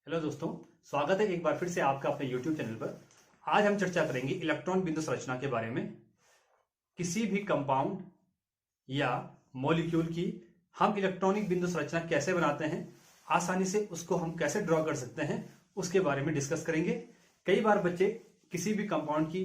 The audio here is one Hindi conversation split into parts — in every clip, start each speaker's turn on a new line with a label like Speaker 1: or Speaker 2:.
Speaker 1: हेलो दोस्तों, स्वागत है एक बार फिर से आपका अपने YouTube चैनल पर। आज हम चर्चा करेंगे इलेक्ट्रॉन बिंदु संरचना के बारे में। किसी भी कंपाउंड या मॉलिक्यूल की हम इलेक्ट्रॉनिक बिंदु संरचना कैसे बनाते हैं, आसानी से उसको हम कैसे ड्रॉ कर सकते हैं, उसके बारे में डिस्कस करेंगे। कई बार बच्चे किसी भी कंपाउंड की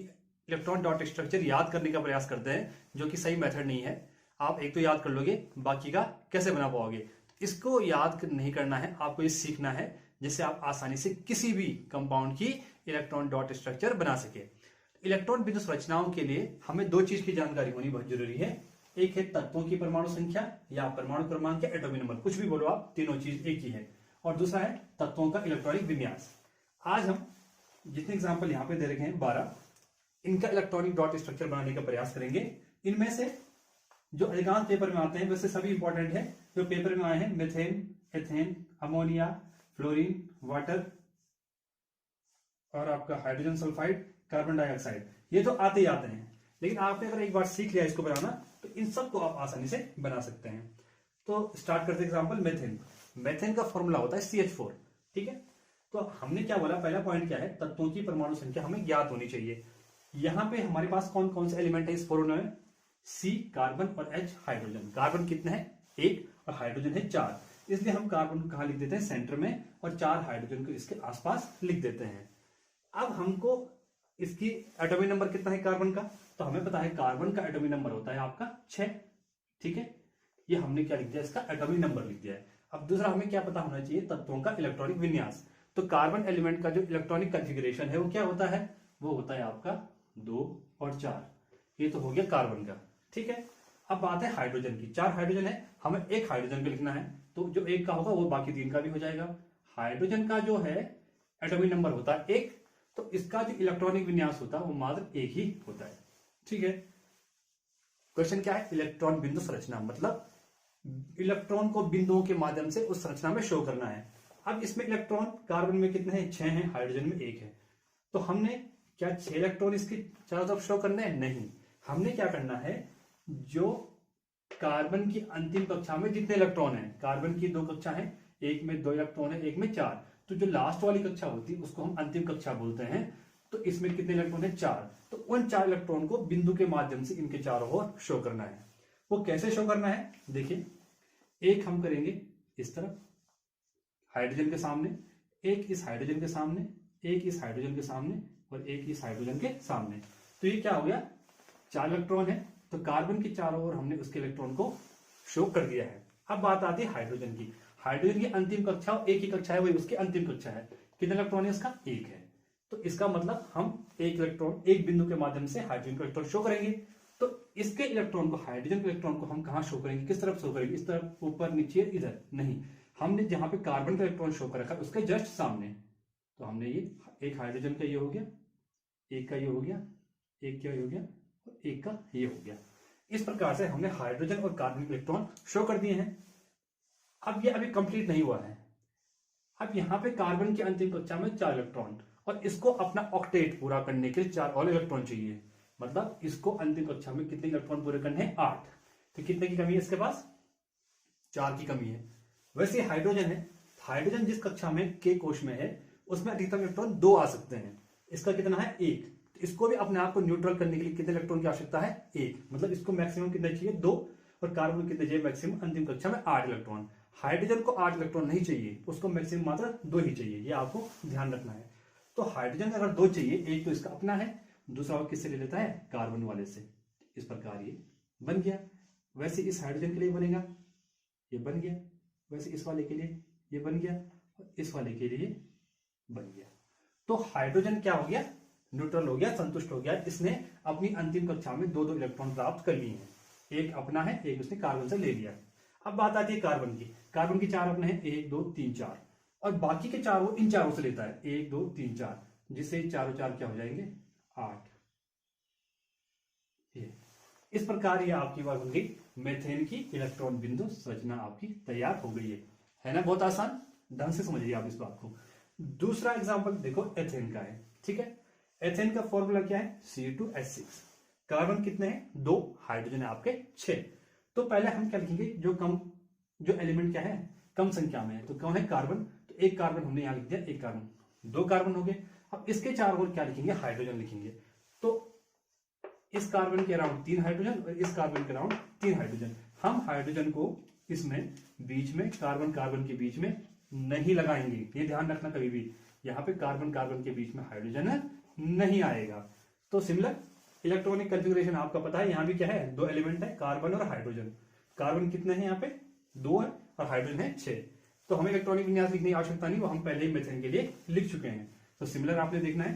Speaker 1: इलेक्ट्रॉन डॉट स्ट्रक्चर याद करने का प्रयास करते हैं, जो कि सही मेथड नहीं है। आप एक तो याद कर लोगे, बाकी का कैसे बना पाओगे। इसको याद नहीं करना है, आपको ये सीखना है जिससे आप आसानी से किसी भी कंपाउंड की इलेक्ट्रॉन डॉट स्ट्रक्चर बना सके। इलेक्ट्रॉन बिंदु संरचनाओं के लिए हमें दो चीज की जानकारी होनी बहुत जरूरी है। एक है तत्वों की परमाणु संख्या या परमाणु क्रमांक या एटॉमिक नंबर, कुछ भी बोलो आप, तीनों चीज एक ही है। और दूसरा है तत्वों का इलेक्ट्रॉनिक विन्यास। आज हम जितने एग्जाम्पल यहाँ पे दे रखे हैं 12, इनका इलेक्ट्रॉनिक डॉट स्ट्रक्चर बनाने का प्रयास करेंगे। इनमें से जो अधिकांश पेपर में आते हैं वैसे सभी इंपॉर्टेंट है। जो पेपर में आए हैं methane, ethane, ammonia, fluorine, water और आपका हाइड्रोजन सल्फाइड, कार्बन डाइऑक्साइड, ये तो आते ही आते हैं। लेकिन आपने अगर एक बार सीख लिया इसको बनाना तो इन सबको आप आसानी से बना सकते हैं। तो स्टार्ट करते एग्जांपल मेथेन। मेथेन का फॉर्मूला होता है CH4। ठीक है, तो हमने क्या बोला, पहला पॉइंट क्या है, तत्वों की परमाणु संख्या हमें ज्ञात होनी चाहिए। यहां पे हमारे पास कौन कौन से एलिमेंट है इस फॉर्मूला में, C कार्बन और H हाइड्रोजन। कार्बन कितने हैं, 1, और हाइड्रोजन है 4। इसलिए हम कार्बन को कहां लिख देते हैं, सेंटर में, और 4 हाइड्रोजन को इसके आसपास लिख देते हैं। अब हमको इसकी एटॉमिक नंबर कितना है कार्बन का, तो हमें पता है कार्बन का एटॉमिक नंबर होता है आपका 6। ठीक है, ये हमने क्या लिख दिया, इसका एटॉमिक नंबर लिख दिया है। अब दूसरा हमें क्या पता होना चाहिए, तत्वों का इलेक्ट्रॉनिक विन्यास। तो कार्बन एलिमेंट का जो इलेक्ट्रॉनिक कॉन्फ़िगरेशन है वो क्या होता है, वो होता है आपका 2 और 4। ये तो हो गया कार्बन का। ठीक है, अब बात है हाइड्रोजन की। 4 हाइड्रोजन है, हमें एक हाइड्रोजन को लिखना है, तो जो एक का होगा वो बाकी 3 का भी हो जाएगा। हाइड्रोजन का जो है एटॉमिक नंबर होता है 1, तो इसका जो इलेक्ट्रॉनिक विन्यास होता है वो मात्र 1 ही होता है। ठीक है, क्वेश्चन क्या है, इलेक्ट्रॉन बिंदु संरचना, मतलब इलेक्ट्रॉन को बिंदुओं के माध्यम से उस संरचना में शो करना है। अब इसमें इलेक्ट्रॉन कार्बन में कितने हैं, 6 हैं, हाइड्रोजन में 1 है। तो हमने क्या 6 इलेक्ट्रॉन इसके चारों तरफ शो करने हैं, नहीं। हमने क्या करना है, जो कार्बन की अंतिम कक्षा में जितने इलेक्ट्रॉन हैं, कार्बन की 2 कक्षा है, एक में 2 इलेक्ट्रॉन है, एक में 4, तो जो लास्ट वाली कक्षा होती है उसको हम अंतिम कक्षा बोलते हैं। तो इसमें कितने इलेक्ट्रॉन है, 4। तो उन 4 इलेक्ट्रॉन को बिंदु के माध्यम से इनके चारों ओर शो करना है। वो कैसे शो करना है, देखिए, एक हम करेंगे इस तरफ हाइड्रोजन के सामने, एक इस हाइड्रोजन के सामने, एक इस हाइड्रोजन के सामने, और एक इस हाइड्रोजन के सामने। तो ये क्या हो गया, 4 इलेक्ट्रॉन है, तो कार्बन के चारों ओर हमने उसके इलेक्ट्रॉन को शो कर दिया है। अब बात आती है हाइड्रोजन की। हाइड्रोजन की अंतिम कक्षा एक ही कक्षा है, वही उसकी अंतिम कक्षा है। कितने इलेक्ट्रॉन है इसका, 1 है। तो इसका मतलब हम एक इलेक्ट्रॉन एक बिंदु के माध्यम से हाइड्रोजन को इलेक्ट्रॉन शो करेंगे। तो इसके इलेक्ट्रॉन को, हाइड्रोजन के इलेक्ट्रॉन को हम कहां शो करेंगे, किस तरफ शो करेंगे, इस तरफ, ऊपर, नीचे, इधर नहीं। हमने जहां पे कार्बन का इलेक्ट्रॉन शो कर रखा है उसके जस्ट सामने। तो हमने ये एक हाइड्रोजन का ये हो गया, एक का ये हो गया, एक का ये हो गया, और एक का ये हो गया। इस प्रकार से हमने हाइड्रोजन और कार्बन के इलेक्ट्रॉन शो कर दिए हैं। अब ये अभी कंप्लीट नहीं हुआ है। अब यहां पे कार्बन की अंतिम कक्षा में 4 इलेक्ट्रॉन, और इसको अपना ऑक्टेट पूरा करने के लिए 4 और इलेक्ट्रॉन चाहिए। मतलब इसको अंतिम कक्षा में कितने इलेक्ट्रॉन पूरे करने हैं, 8। तो कितने की कमी है इसके पास, 4 की कमी है। वैसे हाइड्रोजन है, हाइड्रोजन जिस कक्षा में के कोश में है उसमें अधिकतम इलेक्ट्रॉन 2 आ सकते हैं। इसका कितना है, 1। तो इसको भी अपने आप को न्यूट्रल करने के लिए कितने इलेक्ट्रॉन की आवश्यकता है, 1। मतलब इसको मैक्सिमम कितने चाहिए, 2। और कार्बन कितने चाहिए, मैक्सिमम अंतिम कक्षा में 8 इलेक्ट्रॉन। हाइड्रोजन को 8 इलेक्ट्रॉन नहीं चाहिए, उसको मैक्सिमम मात्र 2 ही चाहिए, ये आपको ध्यान रखना है। तो हाइड्रोजन अगर 2 चाहिए, एक तो इसका अपना है, दूसरा वो किससे ले लेता है, कार्बन वाले से। इस प्रकार ये बन गया। वैसे इस हाइड्रोजन के लिए बनेगा, ये बन गया। वैसे इस वाले के लिए ये बन गया, और इस वाले के लिए बन गया। तो हाइड्रोजन क्या हो गया, न्यूट्रल हो गया, संतुष्ट हो गया। इसने अपनी अंतिम कक्षा में 2-2 इलेक्ट्रॉन प्राप्त कर लिए हैं। एक अपना है, एक उसने कार्बन से ले लिया। अब बात आती है कार्बन की। कार्बन की 4 अपने हैं, 1, 2, 3, 4, और बाकी के 4 वो इन चारों से लेता है, 1, 2, 3, 4, जिससे चारों 4 क्या हो जाएंगे, 8। ये इस प्रकार ये आपकी बात हो गई, मेथेन की इलेक्ट्रॉन बिंदु संरचना आपकी तैयार हो गई है ना। बहुत आसान, ढंग से समझिए आप इस बात को। दूसरा एग्जांपल देखो, एथेन का है। ठीक है, एथेन का फॉर्मूला क्या है, C2H6। कार्बन कितने हैं, 2, हाइड्रोजन है आपके 6। तो पहले हम क्या लिखेंगे, जो एलिमेंट क्या है, कम संख्या में है, तो कौन है, कार्बन। तो तो एक कार्बन हमने यहाँ लिख दिया, एक कार्बन, 2 कार्बन हो गए। अब इसके चारों ओर क्या लिखेंगे, हाइड्रोजन लिखेंगे। तो इस कार्बन के अराउंड 3 हाइड्रोजन और इस कार्बन के अराउंड 3 हाइड्रोजन। हम हाइड्रोजन को इसमें बीच में, कार्बन कार्बन के बीच में नहीं लगाएंगे, ये ध्यान रखना कभी भी, यहाँ पे कार्बन कार्बन के बीच में हाइड्रोजन नहीं आएगा। तो सिमिलर इलेक्ट्रॉनिक कॉन्फ़िगरेशन आपका पता है, यहाँ भी क्या है, 2 एलिमेंट है, कार्बन और हाइड्रोजन। कार्बन कितने हैं यहाँ पे, 2 है, और हाइड्रोजन है 6। तो हमें इलेक्ट्रॉनिक विन्यास लिखने की आवश्यकता नहीं, वो हम पहले ही मेथेन के लिए लिख चुके हैं। तो सिमिलर आपने देखना है,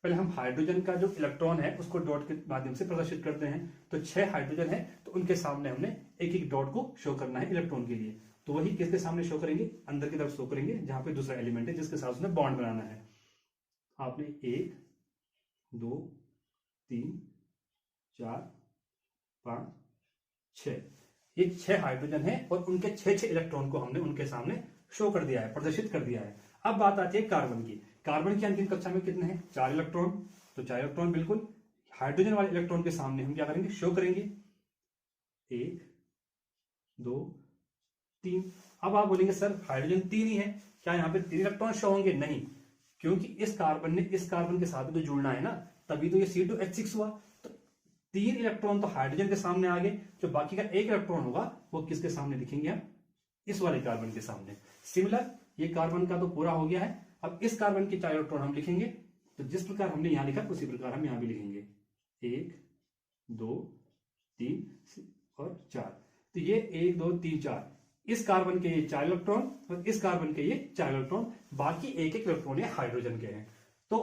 Speaker 1: पहले हम हाइड्रोजन का जो इलेक्ट्रॉन है उसको डॉट के माध्यम से प्रदर्शित करते हैं। तो 6 हाइड्रोजन है, तो उनके सामने हमने एक एक डॉट को शो करना है इलेक्ट्रॉन के लिए। तो वही किसके सामने शो करेंगे, अंदर की तरफ शो करेंगे, जहां पे दूसरा एलिमेंट है जिसके साथ उसने बॉन्ड बनाना है। आपने 1 2 3 4 5 6, ये 6 हाइड्रोजन है और उनके 6 इलेक्ट्रॉन को हमने उनके सामने शो कर दिया है, प्रदर्शित कर दिया है। अब बात आती है कार्बन की। कार्बन की अंतिम कक्षा में कितने हैं, 4 इलेक्ट्रॉन। तो 4 इलेक्ट्रॉन बिल्कुल हाइड्रोजन वाले इलेक्ट्रॉन के सामने हम क्या करेंगे, शो करेंगे, 1 2 3। अब आप बोलेंगे सर हाइड्रोजन 3 ही है, क्या यहाँ पे 3 इलेक्ट्रॉन शो होंगे, नहीं, क्योंकि इस कार्बन ने इस कार्बन के साथ तो जुड़ना है ना, तभी तो ये C2H6 हुआ। तो 3 इलेक्ट्रॉन तो हाइड्रोजन के सामने आ गए, जो बाकी का 1 इलेक्ट्रॉन होगा वो किसके सामने लिखेंगे हम, इस वाले कार्बन के सामने। सिमिलर ये कार्बन का तो पूरा हो गया है। अब इस कार्बन के 4 इलेक्ट्रॉन हम लिखेंगे, तो जिस प्रकार हमने यहां लिखा उसी प्रकार हम यहां भी लिखेंगे, 1 2 3 और 4। तो ये 1 2 3 4, इस कार्बन के ये 4 इलेक्ट्रॉन और इस कार्बन के ये 4 इलेक्ट्रॉन, बाकी एक एक इलेक्ट्रॉन ये हाइड्रोजन के हैं। तो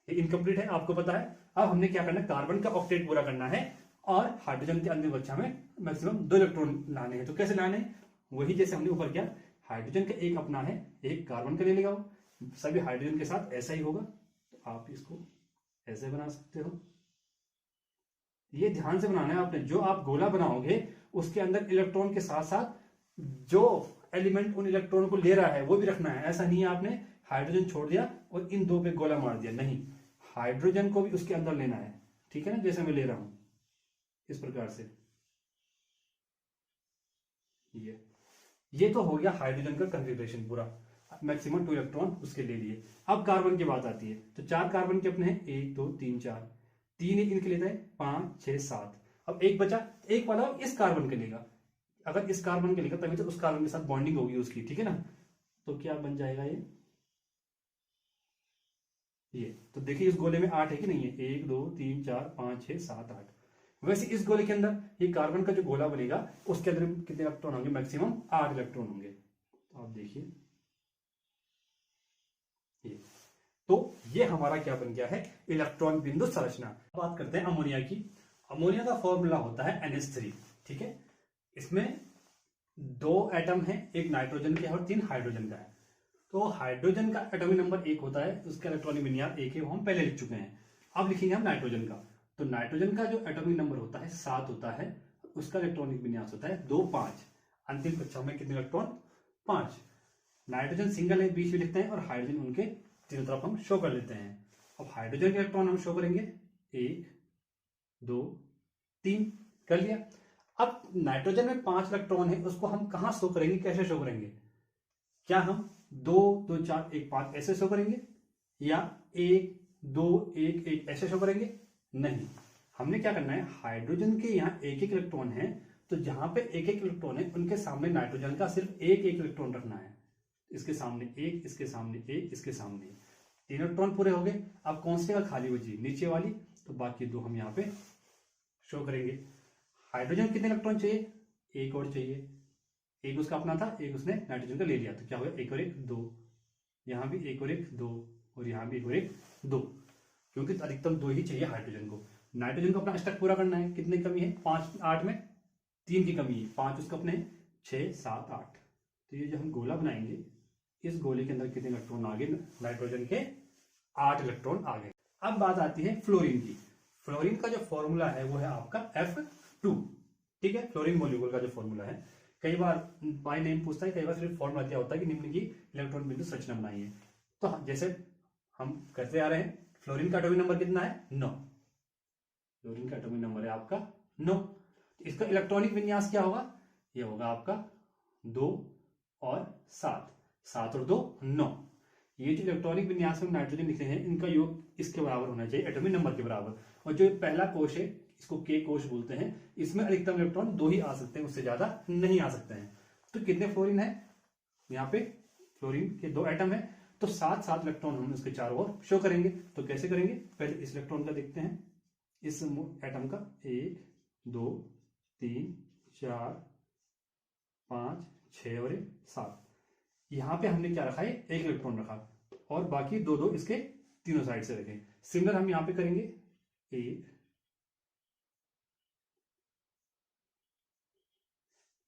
Speaker 1: ये इनकम्प्लीट है, आपको पता है। अब हमने क्या करना है, कार्बन का ऑक्टेट पूरा करना है और हाइड्रोजन के अंतिम कक्षा में मैक्सिमम 2 इलेक्ट्रॉन लाने हैं। तो कैसे लाने हैं, वही जैसे हमने ऊपर किया, हाइड्रोजन का एक अपना है, एक कार्बन का ले लेगा, वो सभी हाइड्रोजन के साथ ऐसा ही होगा। तो आप इसको ऐसे बना सकते हो, ये ध्यान से बनाना है आपने। जो आप गोला बनाओगे उसके अंदर इलेक्ट्रॉन के साथ साथ जो एलिमेंट उन इलेक्ट्रॉन को ले रहा है वो भी रखना है। ऐसा नहीं है आपने हाइड्रोजन छोड़ दिया और इन 2 पे गोला मार दिया, नहीं, हाइड्रोजन को भी उसके अंदर लेना है, ठीक है ना, जैसे मैं ले रहा हूं इस प्रकार से। ये तो हो गया हाइड्रोजन का कॉन्फ़िगरेशन पूरा, मैक्सिमम 2 इलेक्ट्रॉन उसके ले लिए। अब कार्बन की बात आती है, तो 4 कार्बन के अपने हैं, 1 2 3 4, 3 इनके लेते हैं, 5 6 7। अब एक बचा, एक वाला इस कार्बन के लेगा, अगर इस कार्बन के लेगा तभी तो उस कार्बन के साथ बॉन्डिंग होगी उसकी, ठीक है ना। तो क्या बन जाएगा ये तो देखिए इस गोले में 8 है कि नहीं है, 1 2 3 4 5 6 7 8। वैसे इस गोले के अंदर ये कार्बन का जो गोला बनेगा उसके अंदर कितने इलेक्ट्रॉन होंगे, मैक्सिमम 8 इलेक्ट्रॉन होंगे। तो आप देखिए ये, तो ये हमारा क्या बन गया है, इलेक्ट्रॉन बिंदु संरचना। बात करते हैं अमोनिया की। अमोनिया का फॉर्मूला होता है NH3, ठीक है। इसमें 2 एटम है, एक नाइट्रोजन के और 3 हाइड्रोजन का है। तो हाइड्रोजन का एटॉमिक नंबर 1 होता है, उसका इलेक्ट्रॉनिक विन्यास 1 है, वो हम पहले लिख चुके हैं। अब लिखेंगे हम नाइट्रोजन का। तो नाइट्रोजन का जो एटॉमिक नंबर होता है 7 होता है, उसका इलेक्ट्रॉनिक विन्यास होता है 2 5। अंतिम कक्षा में कितने इलेक्ट्रॉन, 5। नाइट्रोजन सिंगल है, बीच में लिखते हैं, और हाइड्रोजन उनके तीनों तरफ हम शो कर लेते हैं। अब हाइड्रोजन के इलेक्ट्रॉन हम शो करेंगे, 1 2 3, कर लिया। अब नाइट्रोजन में 5 इलेक्ट्रॉन है, उसको हम कहां शो करेंगे, कैसे शो करेंगे, क्या हम 2 2 4 1 5 ऐसे शो करेंगे, या 1 2 1 1 ऐसे शो करेंगे, नहीं। हमने क्या करना है, हाइड्रोजन के यहाँ एक एक इलेक्ट्रॉन है, तो जहां पे एक एक इलेक्ट्रॉन है उनके सामने नाइट्रोजन का सिर्फ एक एक इलेक्ट्रॉन रखना है। इसके सामने 1, इसके सामने 1, इसके सामने 3 इलेक्ट्रॉन पूरे हो गए। अब कौन से का खाली बची, नीचे वाली, तो बाकी 2 हम यहाँ पे शो करेंगे। हाइड्रोजन कितने इलेक्ट्रॉन चाहिए, 1 और चाहिए, एक उसका अपना था, एक उसने नाइट्रोजन का ले लिया, तो क्या हो गया, 1 और 1 2, यहां भी 1 और 1 2, और यहां भी 1 और 1 2, क्योंकि अधिकतम 2 ही चाहिए हाइड्रोजन को। नाइट्रोजन को अपना स्टैक पूरा करना है, कितने कमी है, 5 8 में 3 की कमी है, 5 उसका अपने 6 7 8। तो ये जो हम गोला बनाएंगे, इस गोले के अंदर कितने इलेक्ट्रॉन आ गए, नाइट्रोजन के 8 इलेक्ट्रॉन आ गए। अब बात आती है फ्लोरीन की। फ्लोरीन का जो फॉर्मूला है वो है आपका F2, ठीक है। फ्लोरीन मॉलिक्यूल का जो फॉर्मूला है, कई बार बाय नेम पूछता है, कई बार सिर्फ फॉर्मूला क्या होता है कि निम्न की इलेक्ट्रॉन बिंदु संरचना बनाइए। तो जैसे हम करते आ रहे हैं, फ्लोरीन का एटॉमिक नंबर कितना है, 9। फ्लोरीन का एटॉमिक नंबर है आपका 9। इसका इलेक्ट्रॉनिक विन्यास क्या होगा, ये होगा आपका 2 और 7। 7 और 2 9। ये जो इलेक्ट्रॉनिक विन्यास में नाइट्रोजन लिखे हैं इनका योग इसके बराबर होना चाहिए, एटॉमिक नंबर के बराबर। और जो पहला कोश है इसको के कोश बोलते हैं, इसमें अधिकतम इलेक्ट्रॉन 2 ही आ सकते हैं, उससे ज्यादा नहीं आ सकते हैं। तो कितने फ्लोरीन है यहाँ पे, फ्लोरीन के 2 एटम है, तो 7 इलेक्ट्रॉन हम उसके चारों ओर शो करेंगे। तो कैसे करेंगे, पहले इस इलेक्ट्रॉन का देखते हैं, इस एटम का 1 2 3 4 5 6 और 7। यहां पे हमने क्या रखा है, 1 इलेक्ट्रॉन रखा और बाकी 2 इसके तीनों साइड से रखे। सिमिलर हम यहां पे करेंगे, 1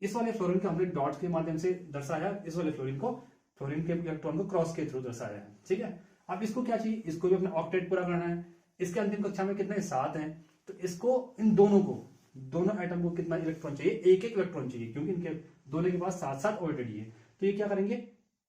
Speaker 1: इस वाले फ्लोरीन को हमने डॉट्स के माध्यम से दर्शाया, इस वाले फ्लोरीन के इलेक्ट्रॉन को क्रॉस के थ्रू दर्शाया है। ठीक है, अब इसको क्या चाहिए, इसको भी अपना ऑक्टेट पूरा करना है। इसके अंतिम कक्षा में कितने 7 हैं, तो इसको इन दोनों एटम को कितना इलेक्ट्रॉन चाहिए, 1 इलेक्ट्रॉन चाहिए, क्योंकि इनके दोनों के पास 7 ऑलरेडी है। तो ये क्या करेंगे,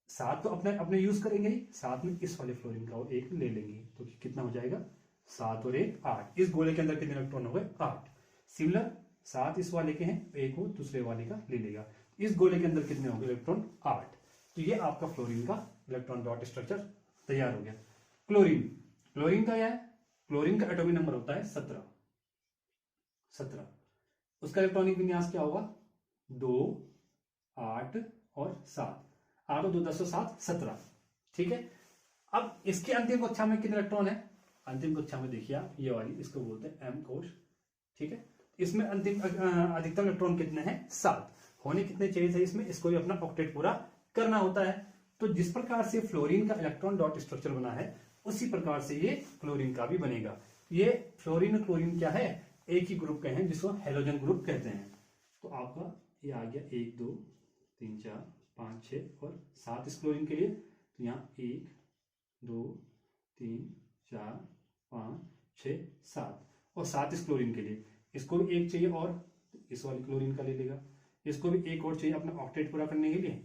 Speaker 1: 7 तो अपने यूज करेंगे ही, साथ में इस वाले फ्लोरीन का वो 1 ले लेंगे। तो कितना हो जाएगा, 7 और 1 8। इस गोले के अंदर कितने इलेक्ट्रॉन हो गए, 8। सिमिलर 7 इस वाले के हैं, 1 वो दूसरे वाले का ले लेगा। इस गोले के अंदर कितने होंगे इलेक्ट्रॉन, 8। तो ये आपका फ्लोरीन का इलेक्ट्रॉन डॉट स्ट्रक्चर तैयार हो गया। क्लोरीन का क्या है, क्लोरीन का एटॉमिक नंबर होता है 17। उसका इलेक्ट्रॉनिक विन्यास क्या होगा, 2 8 और 7। 8 और 2 10 और 7 17। ठीक है, अब इसके अंतिम कक्षा में कितने इलेक्ट्रॉन है, अंतिम कक्षा में देखिए आप, ये वाली इसको बोलते हैं एम कोश। ठीक है, इसमें अधिकतम इलेक्ट्रॉन कितने हैं, 7 होने कितने चाहिए थे इसमें, इसको भी अपना ऑक्टेट पूरा करना होता है। तो जिस प्रकार से फ्लोरीन का इलेक्ट्रॉन डॉट स्ट्रक्चर बना है उसी प्रकार से ये क्लोरीन का भी बनेगा। ये फ्लोरीन और क्लोरीन क्या है, एक ही ग्रुप के हैं, जिसको हेलोजन ग्रुप कहते हैं। तो आपका ये आ गया 1 2 3 4 5 6 और 7 इस क्लोरीन के लिए। तो यहाँ 1 2 3 4 5 6 7 और 7 इस क्लोरीन के लिए। इसको भी 1 चाहिए और इस वाले क्लोरीन का ले लेगा। इसको भी 1 और चाहिए अपना ऑक्टेट पूरा करने के लिए,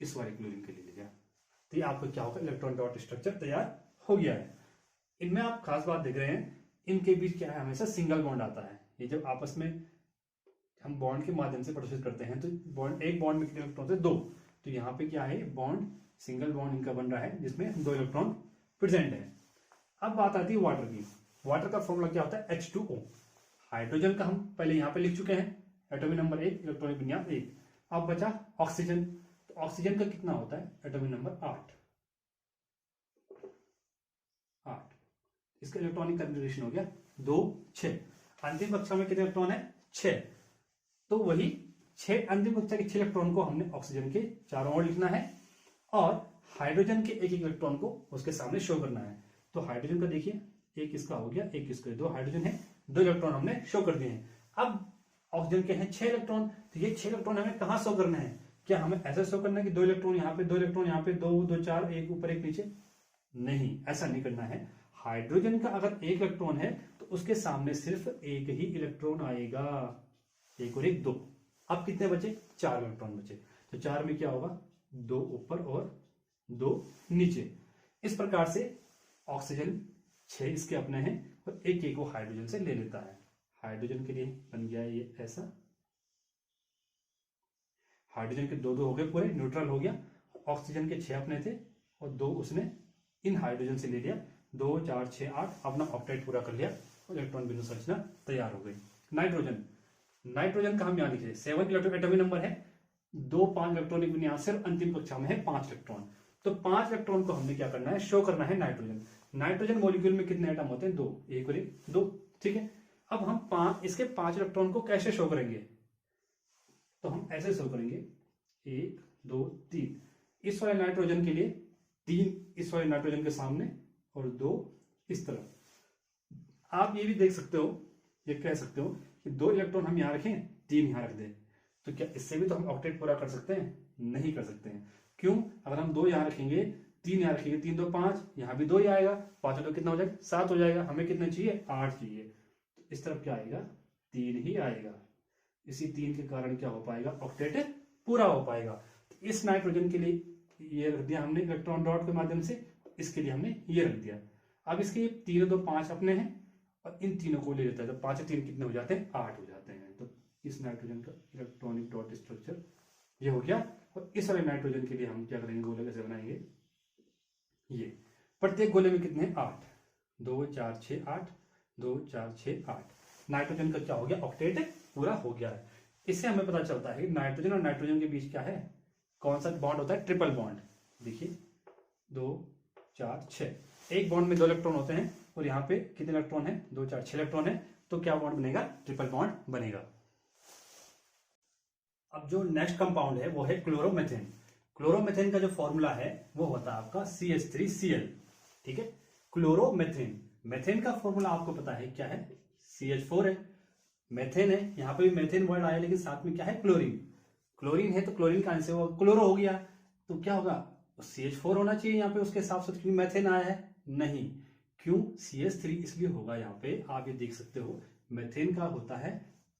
Speaker 1: इस वाले क्लोरीन के लिए लेगा। तो ये आपका क्या होगा, इलेक्ट्रॉन डॉट स्ट्रक्चर तैयार हो गया है। इनमें आप खास बात देख रहे हैं, इनके बीच क्या है, हमेशा सिंगल बॉन्ड आता है। ये जब आपस में हम बॉन्ड के माध्यम से प्रदर्शित करते हैं तो एक बॉन्ड में कितने इलेक्ट्रॉन थे, 2। तो यहाँ पे क्या है, बॉन्ड सिंगल बॉन्ड इनका बन रहा है जिसमें 2 इलेक्ट्रॉन प्रेजेंट है। अब बात आती है वाटर की। वाटर का फॉर्मूला क्या होता है, H2O। हाइड्रोजन का हम पहले यहाँ पे लिख चुके हैं, एटॉमिक नंबर 1, इलेक्ट्रॉनिक विन्यास 1। अब बचा ऑक्सीजन। तो ऑक्सीजन का कितना होता है, एटॉमिक नंबर 8। इसका इलेक्ट्रॉनिक कन्फिगरेशन हो गया 2 6। अंतिम कक्षा में कितने इलेक्ट्रॉन है, 6। तो वही 6 अंतिम कक्षा के 6 इलेक्ट्रॉन को हमने ऑक्सीजन के चारों ओर लिखना है और हाइड्रोजन के एक इलेक्ट्रॉन को उसके सामने शो करना है। तो हाइड्रोजन का देखिए, एक इसका हो गया, एक इसका, 2 हाइड्रोजन है, 2 इलेक्ट्रॉन हमने शो कर दिए हैं। अब ऑक्सीजन के हैं 6 इलेक्ट्रॉन। तो ये 6 इलेक्ट्रॉन हमें कहां शो करना है, क्या हमें ऐसा शो करना है कि 2 इलेक्ट्रॉन यहाँ पे, 2 इलेक्ट्रॉन यहाँ पे, 2 2 4, एक ऊपर एक नीचे, नहीं, ऐसा नहीं करना है। हाइड्रोजन का अगर 1 इलेक्ट्रॉन है तो उसके सामने सिर्फ 1 ही इलेक्ट्रॉन आएगा, 1 और 1 2। अब कितने बचे, 4 इलेक्ट्रॉन बचे। तो 4 में क्या होगा, 2 ऊपर और 2 नीचे। इस प्रकार से ऑक्सीजन 6 इसके अपने हैं और एक वो हाइड्रोजन से ले लेता है। हाइड्रोजन के लिए बन गया ये ऐसा, हाइड्रोजन के 2 हो गए पूरे, न्यूट्रल हो गया। ऑक्सीजन के 6 अपने थे और 2 उसने इन हाइड्रोजन से ले लिया, 2 4 6 8, अपना ऑक्टेट पूरा कर लिया और इलेक्ट्रॉन बिंदु संरचना तैयार हो गई। नाइट्रोजन का हम यहाँ लिखे 7 इलेक्ट्रॉन एटॉमिक नंबर है, 2 5 इलेक्ट्रॉनिक विन्यास और अंतिम कक्षा में है 5 इलेक्ट्रॉन। तो 5 इलेक्ट्रॉन को हमने क्या करना है, शो करना है नाइट्रोजन मॉलिक्यूल में कितने एटम होते हैं, 2, 1 और 1 2। ठीक है, अब हम इसके 5 इलेक्ट्रॉन को कैसे शो करेंगे, तो हम ऐसे शो करेंगे 1 2 3। इस वाले नाइट्रोजन के लिए 3 इस वाले नाइट्रोजन के सामने और 2 इस तरफ। आप ये भी देख सकते हो, ये कह सकते हो कि 2 इलेक्ट्रॉन हम यहां रखें, 3 यहां रख दें। तो क्या इससे भी तो हम ऑक्टेट पूरा कर सकते हैं, नहीं कर सकते हैं। क्यों, अगर हम 2 यहां रखेंगे, 3 यहां रखेंगे, 3 2 5, यहां भी 2 ही आएगा, 5 2 कितना हो जाएगा, 7 हो जाएगा। हमें कितना चाहिए, 8 चाहिए। तो इस तरफ क्या आएगा, 3 ही आएगा। इसी 3 के कारण क्या हो पाएगा, ऑक्टेट पूरा हो पाएगा। तो इस नाइट्रोजन के लिए ये रख दिया हमने इलेक्ट्रॉन डॉट के माध्यम से, इसके लिए हमने ये रख दिया। अब इसके 3 2 5 अपने हैं और इन तीनों को ले लेता है, तो 5 और 3 कितने हो जाते हैं, 8 हो जाते हैं। तो इस नाइट्रोजन का इलेक्ट्रॉनिक डॉट स्ट्रक्चर ये हो गया और इस वाले नाइट्रोजन के लिए हम क्या करेंगे, गोले कैसे बनाएंगे, ये प्रत्येक गोले में कितने, 8, 2 4 6 8, 2 4 6 8। नाइट्रोजन का क्या हो गया, ऑक्टेट पूरा हो गया है। इससे हमें पता चलता है कि नाइट्रोजन और नाइट्रोजन के बीच क्या है, कौन सा बॉन्ड होता है, ट्रिपल बॉन्ड। देखिए 2 4 6, एक बॉन्ड में 2 इलेक्ट्रॉन होते हैं और यहाँ पे कितने इलेक्ट्रॉन है, 2 4 6 इलेक्ट्रॉन है, तो क्या बॉन्ड बनेगा, ट्रिपल बॉन्ड बनेगा। अब जो नेक्स्ट कंपाउंड है वो है क्लोरोमेथेन। क्लोरोमेथेन का जो फॉर्मूला है वो होता है आपका CH3Cl, ठीक है। क्लोरोमेथेन, मेथेन का फॉर्मूला आपको पता है क्या है, CH4 है। मेथेन है, यहां पे भी मेथेन वर्ड आया लेकिन साथ में क्या है, क्लोरीन। क्लोरीन है तो क्लोरीन का आंसर होगा क्लोरो हो गया, तो क्या होगा, CH4 होना चाहिए यहाँ पे उसके हिसाब से, क्योंकि मेथेन आया है, नहीं, क्यों CH3 इसलिए होगा। यहाँ पे आप ये देख सकते हो मेथेन का होता है,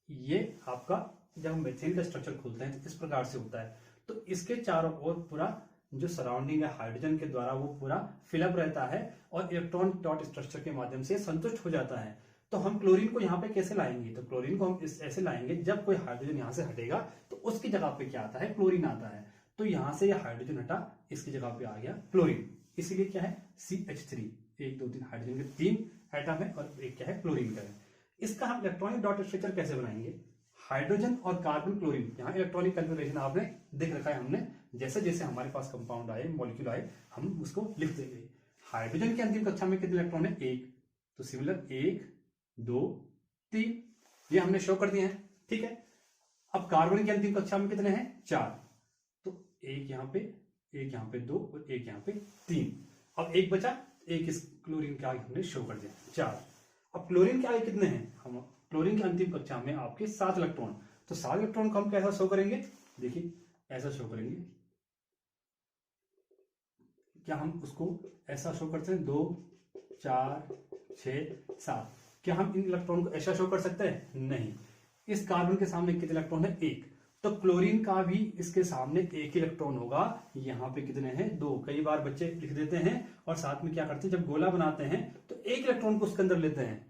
Speaker 1: ये आपका जब हम मेथेन का स्ट्रक्चर खोलते हैं तो इस प्रकार से होता है, तो इसके चारों ओर पूरा जो सराउंडिंग है हाइड्रोजन के द्वारा वो पूरा फिलअप रहता है और इलेक्ट्रॉन डॉट स्ट्रक्चर के माध्यम से संतुष्ट हो जाता है। तो हम क्लोरीन को यहाँ पे कैसे लाएंगे, तो क्लोरीन को हम ऐसे लाएंगे, जब कोई हाइड्रोजन यहाँ से हटेगा तो उसकी जगह पे क्या आता है, क्लोरीन आता है। तो यहां से यह हाइड्रोजन हटा, इसकी जगह पे आ गया क्लोरीन, इसीलिए क्या है CH3, 1 2 3 हाइड्रोजन के 3 एटम है और एक क्या है, क्लोरीन का है। इसका हम इलेक्ट्रॉनिक डॉट स्ट्रक्चर कैसे बनाएंगे, हाइड्रोजन और कार्बन क्लोरीन, यहाँ इलेक्ट्रॉनिक कन्फिगरेशन आपने देख रखा है हमने, जैसे जैसे हमारे पास कंपाउंड आए, मॉलिक्यूल आए, हम उसको लिख देंगे। हाइड्रोजन की अंतिम कक्षा में कितने इलेक्ट्रॉन है, 1, तो सिमिलर 1 2 3, ये हमने शो कर दिए हैं, ठीक है। अब कार्बन की अंतिम कक्षा में कितने हैं, 4, तो एक यहाँ पे, एक यहाँ पे 2 और एक यहाँ पे 3। अब एक बचा, एक इस क्लोरीन के आगे हमने शो कर दिया 4। अब क्लोरीन के आगे कितने हैं, हम क्लोरीन की अंतिम कक्षा में आपके 7 इलेक्ट्रॉन, तो 7 इलेक्ट्रॉन को हम कैसा शो करेंगे, देखिए ऐसा शो करेंगे। क्या हम उसको ऐसा शो करते हैं, 2 4 6 7, क्या हम इन इलेक्ट्रॉन को ऐसा शो कर सकते हैं, नहीं। इस कार्बन के सामने कितने इलेक्ट्रॉन है, 1, तो क्लोरीन का भी इसके सामने 1 इलेक्ट्रॉन होगा। यहाँ पे कितने हैं, 2, कई बार बच्चे लिख देते हैं और साथ में क्या करते हैं, जब गोला बनाते हैं तो 1 इलेक्ट्रॉन को उसके अंदर लेते हैं,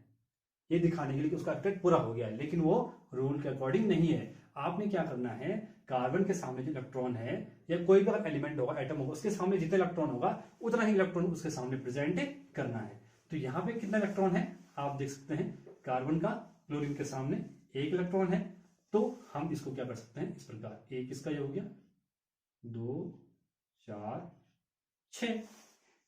Speaker 1: ये दिखाने के लिए कि उसका ऑक्टेट पूरा हो गया है, लेकिन वो रूल के अकॉर्डिंग नहीं है। आपने क्या करना है, कार्बन के सामने जो इलेक्ट्रॉन है या कोई भी अगर एलिमेंट होगा, एटम होगा, उसके सामने जितना इलेक्ट्रॉन होगा उतना ही इलेक्ट्रॉन उसके सामने प्रेजेंट करना है। तो यहाँ पे कितना इलेक्ट्रॉन है आप देख सकते हैं, कार्बन का क्लोरीन के सामने 1 इलेक्ट्रॉन है, तो हम इसको क्या कर सकते हैं इस प्रकार, एक इसका ये हो गया, 2 4 6,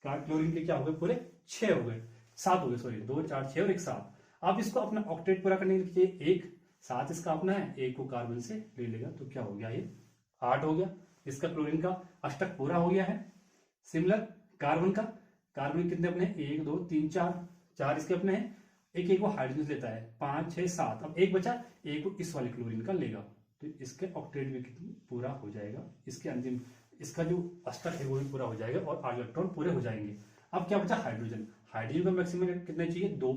Speaker 1: क्लोरीन के क्या हो गए, पूरे 6 हो गए, 7 हो गए, सॉरी 2 4 6 और 1 7। आप इसको अपना ऑक्टेट पूरा करने के लिए 1 7 इसका अपना है, 1 को कार्बन से ले लेगा, तो क्या हो गया, ये 8 हो गया, इसका क्लोरीन का अष्टक पूरा हो गया है। सिमिलर कार्बन का, कार्बन कितने अपने, 1 2 3 4 इसके अपने हैं, एक एक वो हाइड्रोजन लेता है, 5 6 7, अब एक बचा, एक को इस वाले क्लोरीन का लेगा, तो इसके ऑक्टेट भी पूरा हो जाएगा, इसके अंतिम इसका जो अष्टक है वो भी पूरा हो जाएगा और 8 इलेक्ट्रॉन पूरे हो जाएंगे। अब क्या बचा, हाइड्रोजन, हाइड्रोजन का मैक्सिमम कितने चाहिए, 2,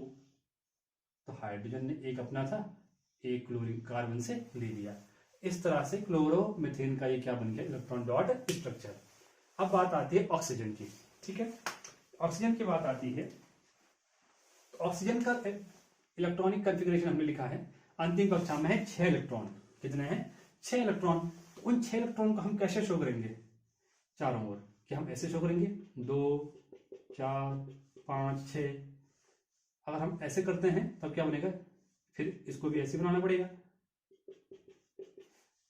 Speaker 1: तो हाइड्रोजन ने एक अपना था, एक क्लोरीन कार्बन से ले लिया। इस तरह से क्लोरोमीथेन का ये क्या बन गया, इलेक्ट्रॉन डॉट स्ट्रक्चर। अब बात आती है ऑक्सीजन की, ठीक है। ऑक्सीजन की बात आती है, तो ऑक्सीजन का इलेक्ट्रॉनिक कॉन्फ़िगरेशन हमने लिखा है, अंतिम कक्षा में है 6 इलेक्ट्रॉन, कितने हैं, 6 इलेक्ट्रॉन। तो उन 6 इलेक्ट्रॉन को हम कैसे शो करेंगे, चारों ओर, क्या हम ऐसे शो करेंगे, 2 4 5 6, अगर हम ऐसे करते हैं तब क्या बनेगा, फिर इसको भी ऐसे बनाना पड़ेगा।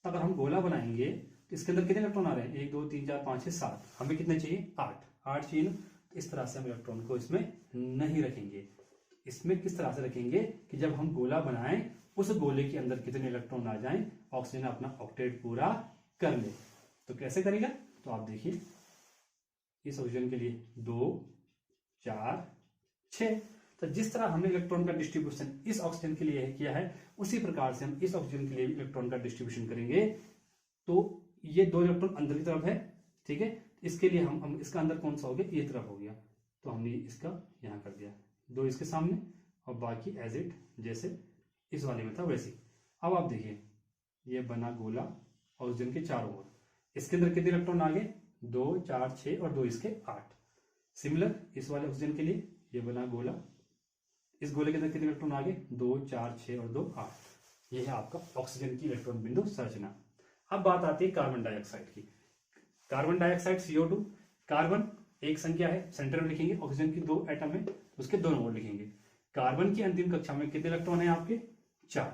Speaker 1: तो अगर हम गोला बनाएंगे तो इसके अंदर कितने इलेक्ट्रॉन आ रहे हैं, 1 2 3 4 5 6 7, हमें कितने चाहिए, 8 चाहिए ना। तो इस तरह से हम इलेक्ट्रॉन को इसमें नहीं रखेंगे, इसमें किस तरह से रखेंगे कि जब हम गोला बनाएं उस गोले के अंदर कितने इलेक्ट्रॉन आ जाएं, ऑक्सीजन अपना ऑक्टेट पूरा कर ले। तो कैसे करेगा, तो आप देखिए, इस ऑक्सीजन के लिए 2 4 6, तो जिस तरह हमने इलेक्ट्रॉन का डिस्ट्रीब्यूशन इस ऑक्सीजन के लिए किया है, उसी प्रकार से हम इस ऑक्सीजन के लिए इलेक्ट्रॉन का डिस्ट्रीब्यूशन करेंगे। तो ये 2 इलेक्ट्रॉन अंदर की तरफ है, ठीक है, इसके लिए हम इसका अंदर कौन सा हो गया, ये तरफ हो गया, तो हमने इसका यहां कर दिया, 2 इसके सामने और बाकी एज इट जैसे इस वाले में था वैसे। अब आप देखिए, ये बना गोला ऑक्सीजन के चारों ओर, इसके अंदर कितने इलेक्ट्रॉन आ गए, 2 4 6 और 2 इसके 8। सिमिलर इस वाले ऑक्सीजन के लिए ये बना गोला, इस गोले के अंदर कितने इलेक्ट्रॉन आ गए, 2 4 6 और 2 8। यह है आपका ऑक्सीजन की इलेक्ट्रॉन बिंदु संरचना। अब बात आती है कार्बन डाइऑक्साइड की। कार्बन डाइऑक्साइड CO2, कार्बन एक संख्या है, सेंटर में लिखेंगे, ऑक्सीजन की 2 एटम है, उसके दोनों ओर लिखेंगे। कार्बन की अंतिम कक्षा में कितने इलेक्ट्रॉन है आपके? 4।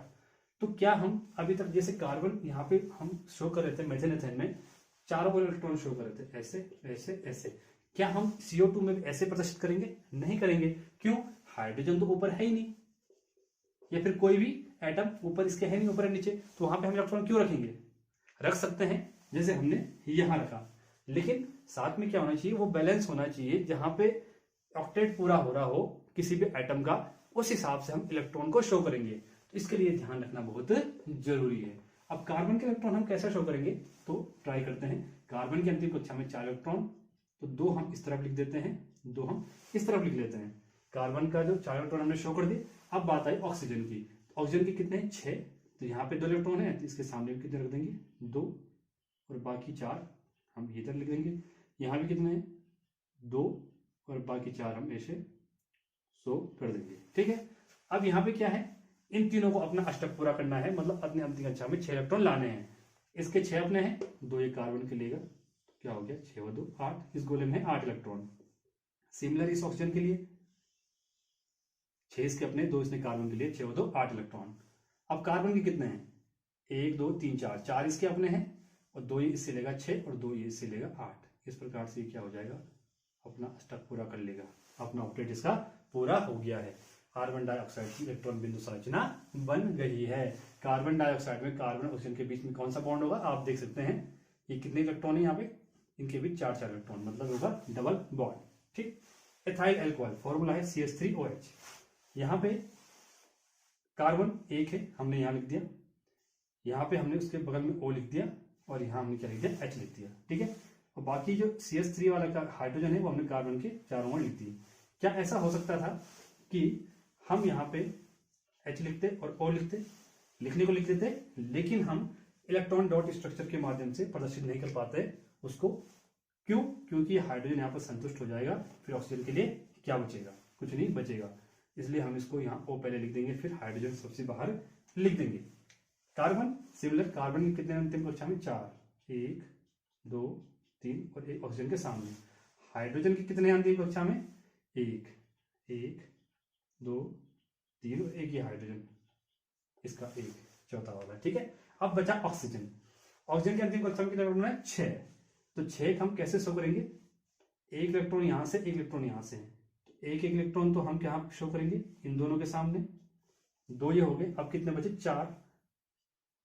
Speaker 1: तो क्या हम अभी तक जैसे कार्बन यहाँ पे हम शो कर रहे थे मेथेन एथेन में 4 इलेक्ट्रॉन शो कर रहे थे, ऐसे ऐसे ऐसे, क्या हम CO2 में भी ऐसे प्रदर्शित करेंगे? नहीं करेंगे। क्यों? हाइड्रोजन तो ऊपर है ही नहीं, या फिर कोई भी एटम ऊपर इसके है नहीं, ऊपर है नीचे, तो वहां पे हम इलेक्ट्रॉन क्यों रखेंगे? रख सकते हैं जैसे हमने यहां रखा, लेकिन साथ में क्या होना चाहिए? वो बैलेंस होना चाहिए, जहां पे ऑक्टेट पूरा हो रहा हो किसी भी एटम का, उस हिसाब से हम इलेक्ट्रॉन को शो करेंगे। तो इसके लिए ध्यान रखना बहुत जरूरी है। अब कार्बन के इलेक्ट्रॉन हम कैसे शो करेंगे? तो ट्राई करते हैं। कार्बन की अंतिम कक्षा में 4 इलेक्ट्रॉन, तो 2 हम इस तरफ लिख देते हैं, 2 हम इस तरफ लिख लेते हैं। कार्बन का जो 4 इलेक्ट्रॉन हमने शो कर दिए। अब बात आई ऑक्सीजन की। ऑक्सीजन के कितने हैं? 6। तो यहाँ पे 2 इलेक्ट्रॉन है, तो इसके सामने भी कितने रख देंगे? 2, और बाकी 4 हम इधर लिख देंगे। यहाँ भी कितने हैं? 2, और बाकी 4 हम ऐसे शो कर देंगे। ठीक है। अब यहाँ पे क्या है? इन तीनों को अपना अष्टक पूरा करना है, मतलब अपने अंतिम कक्षा में 6 इलेक्ट्रॉन लाने हैं। इसके 6 अपने हैं, 2 ये कार्बन के लेगा, तो क्या हो गया? 6 और 2 8। इस गोले में है 8 इलेक्ट्रॉन। सिमिलर इस ऑक्सीजन के लिए 6 इसके अपने, 2 इसने कार्बन के लिए, 6 और 2 8 इलेक्ट्रॉन। अब कार्बन के कितने हैं? 1 2 3 4, 4 इसके अपने हैं, और 2 ये इससे लेगा 6, और 2 ये इससे लेगा 8। इस प्रकार से ये क्या हो जाएगा? अपना अष्टक पूरा कर लेगा, अपना ऑक्टेट इसका पूरा हो गया है। कार्बन डाइऑक्साइड की इलेक्ट्रॉन बिंदु संरचना बन गई है। कार्बन डाइऑक्साइड में कार्बन ऑक्सीजन के बीच में कौन सा बॉन्ड होगा? आप देख सकते हैं ये कितने इलेक्ट्रॉन है यहाँ पे, इनके बीच 4 इलेक्ट्रॉन, मतलब होगा डबल बॉन्ड। ठीक। एथाइल अल्कोहल, फॉर्मूला है CH3OH। यहाँ पे कार्बन 1 है, हमने यहाँ लिख दिया, यहाँ पे हमने उसके बगल में O लिख दिया, और यहाँ हमने क्या लिख दिया? H लिख दिया। ठीक है। और बाकी जो CH3 वाला का हाइड्रोजन है वो हमने कार्बन के चारों ओर लिख दिए। क्या ऐसा हो सकता था कि हम यहाँ पे H लिखते और O लिखते? लिखने को लिख देते, लेकिन हम इलेक्ट्रॉन डॉट स्ट्रक्चर के माध्यम से प्रदर्शित नहीं कर पाते उसको। क्यों? क्योंकि हाइड्रोजन यहाँ पर संतुष्ट हो जाएगा, फिर ऑक्सीजन के लिए क्या बचेगा? कुछ नहीं बचेगा। इसलिए हम इसको यहाँ O पहले लिख देंगे, फिर हाइड्रोजन सबसे बाहर लिख देंगे। कार्बन सिमिलर, कार्बन के कितने अंतिम कक्षा में? 4, 1 2 3, और एक ऑक्सीजन के सामने। हाइड्रोजन के कितने अंतिम कक्षा में? 1 1 2 3, और एक ये हाइड्रोजन, इसका 1 चौथा वाला। ठीक है। अब बचा ऑक्सीजन। ऑक्सीजन के अंतिम कक्षा में कितने इलेक्ट्रॉन है? 6। तो 6 हम कैसे शो करेंगे? 1 इलेक्ट्रॉन यहां से, 1 इलेक्ट्रॉन यहां से, तो 1 इलेक्ट्रॉन तो हम क्या शो करेंगे? इन दोनों के सामने। 2 ये हो गए। अब कितने बचे? 4,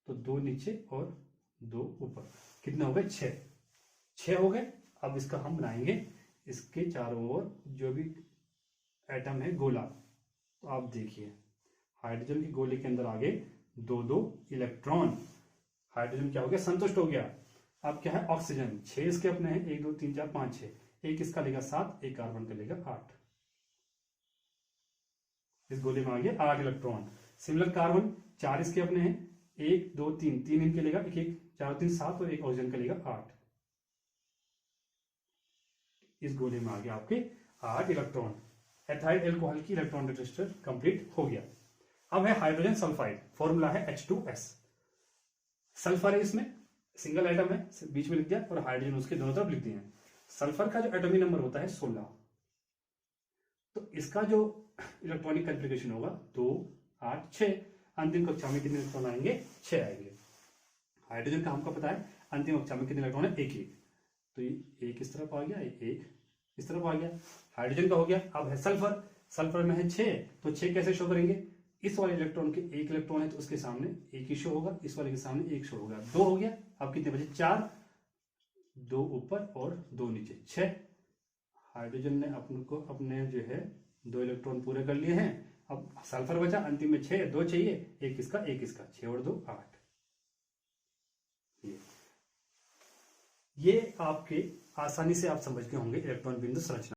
Speaker 1: तो 2 नीचे और 2 ऊपर, कितने हो गए? 6 हो गए। अब इसका हम बनाएंगे इसके चारों ओर जो भी एटम है गोला। तो आप देखिए हाइड्रोजन के गोले के अंदर आगे 2 इलेक्ट्रॉन। हाइड्रोजन क्या हो गया? संतुष्ट हो गया। अब क्या है? ऑक्सीजन 6 इसके अपने हैं, 1 2 3 4 5 6, एक इसका लेगा 7, एक कार्बन का लेगा 8। इस गोले में आ गया 8 इलेक्ट्रॉन। सिमिलर कार्बन 4 इसके अपने हैं, 1 2 3, 3 इनके लेगा, एक एक 4 3 7, और एक ऑक्सीजन का लेगा 8। इस गोले में आ गया आपके 8 इलेक्ट्रॉन। एथाइल अल्कोहल की इलेक्ट्रॉन रजिस्टर कंप्लीट हो गया। अब है हाइड्रोजन सल्फाइड, फॉर्मूला है H2S। सल्फर है, इसमें सिंगल एटम है, बीच में लिख दिया, और हाइड्रोजन उसके दोनों तरफ लिख दिए हैं। सल्फर का जो एटॉमिक नंबर होता है 16। तो इसका जो इलेक्ट्रॉनिक कॉन्फ़िगरेशन होगा 2 8 6। अंतिम कक्षा में कितने इलेक्ट्रॉन आएंगे? 6 आएंगे। हाइड्रोजन का हमको पता है अंतिम कक्षा में कितने इलेक्ट्रॉन है? 1 1। तो ये 1 इस तरफ आ गया, 1 इस तरफ आ गया। हाइड्रोजन का हो गया। अब है सल्फर। सल्फर में है 6, तो 6 कैसे शो करेंगे? इस वाले इलेक्ट्रॉन के 1 इलेक्ट्रॉन है, तो उसके सामने 1 ही शो होगा, इस वाले के सामने 1 शो होगा। 2 हो गया। अब कितने बचे? 4, 2 ऊपर और 2 नीचे, 6। हाइड्रोजन ने अपने जो है 2 इलेक्ट्रॉन पूरे कर लिए हैं। अब सल्फर बचा, अंतिम में 6, 2 चाहिए, एक इसका 6 और 2 8। ये आपके आसानी से आप समझ गए होंगे इलेक्ट्रॉन बिंदु संरचना।